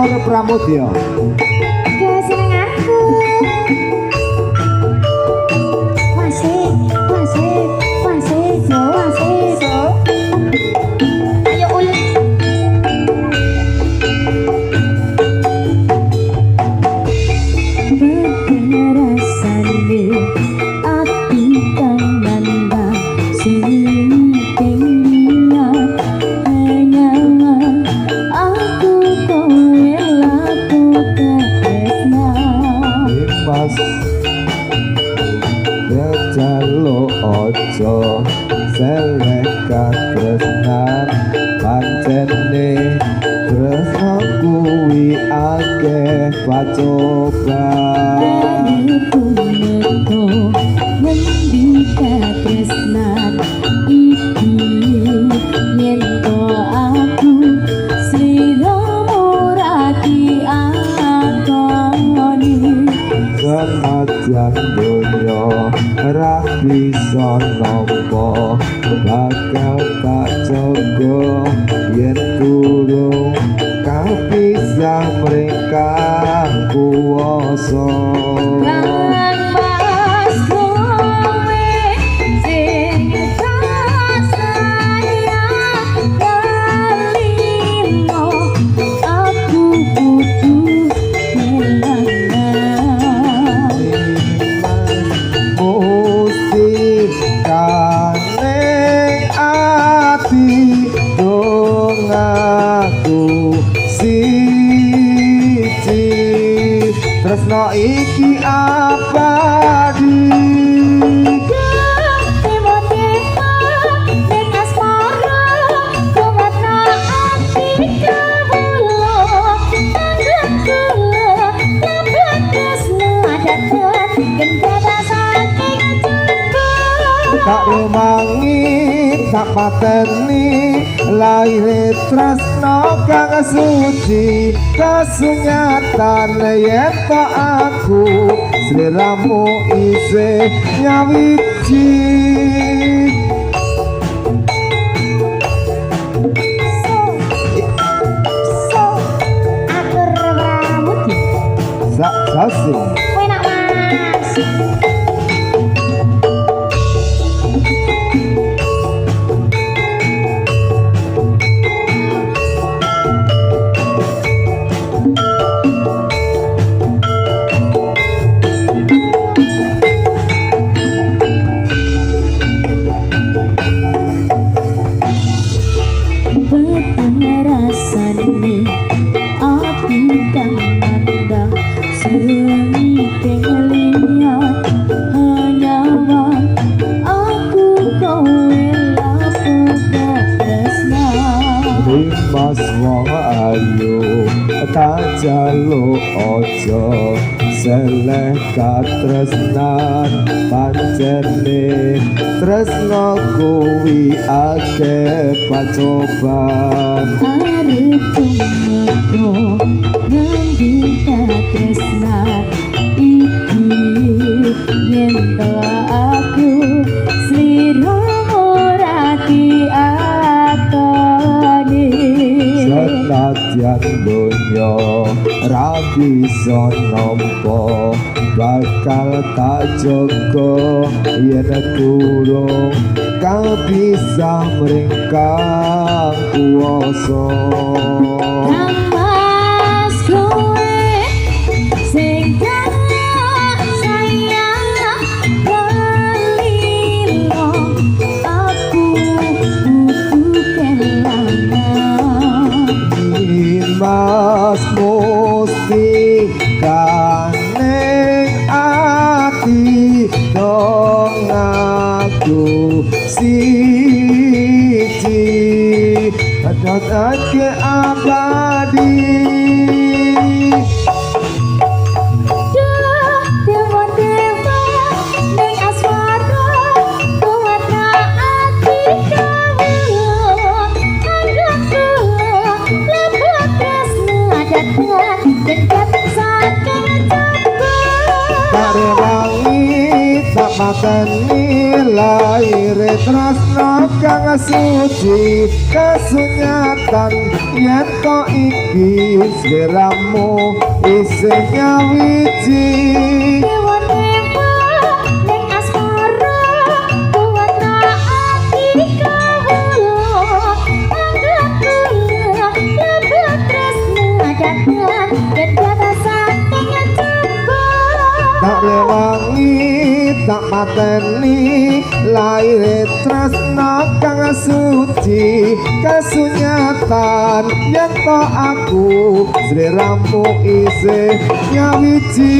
karo Pramodya. Seneng aku. Wasik, wasik, wasik, wasik. Ayo ul. Berasane ati kang nanda sing tinggal hanya aku kowe laku tresna. Mas ya jalo ojo selek katresnan pancene tresno kuwi akeh pacoban. Aku ngendi katresnan iki yen to aku sliramu rati akoni. Senajan donya ra bisa nampa bakal tak jaga yen durung kapisah mereka kuwasa. Kang mas kowe sing sayang kalimo aku butuh kenangan. Musti kaneng ati dong aku siji tresno iki abadi. Tak rumangi tak pateni laire tresno kang suci kasunyatan yen to aku sliramu isih nyawiji. Sak sasi Enak mas. Rasane ati kang mandang seni telinga hanya aku kowe laku tresna. Mas wong ayu tak jaluk ojo seleh katresnan pancene tresno kuwi akeh pacoban. Arepku meko ngendi katresnan iki yen to aku sliramu rati akoni. Senajan donya ra bisa nampa bakal tak jaga yen durung kapisah mringkang kuwasa. Kang mas kowe sing sayang kalimo aku butuh kenangan. Mas musti kaneng ati dong aku siji adat ke abadi. Dewa-dewa ning asmara kuwatna ati kawula anggapku lebet tresna datang dekat saking coba. Tak rewangi tak mateni lair tresno kang suci kasunyatan yen to iki sliramu isih nyawiji Dewa-dewa ning asmara kuwatna ati kawula anggap kula lebet tresna datang dan batasan pengecoba tak rewangi tak mateni lair tresno kang suci kasunyatan yen to aku sliramu isih nyawiji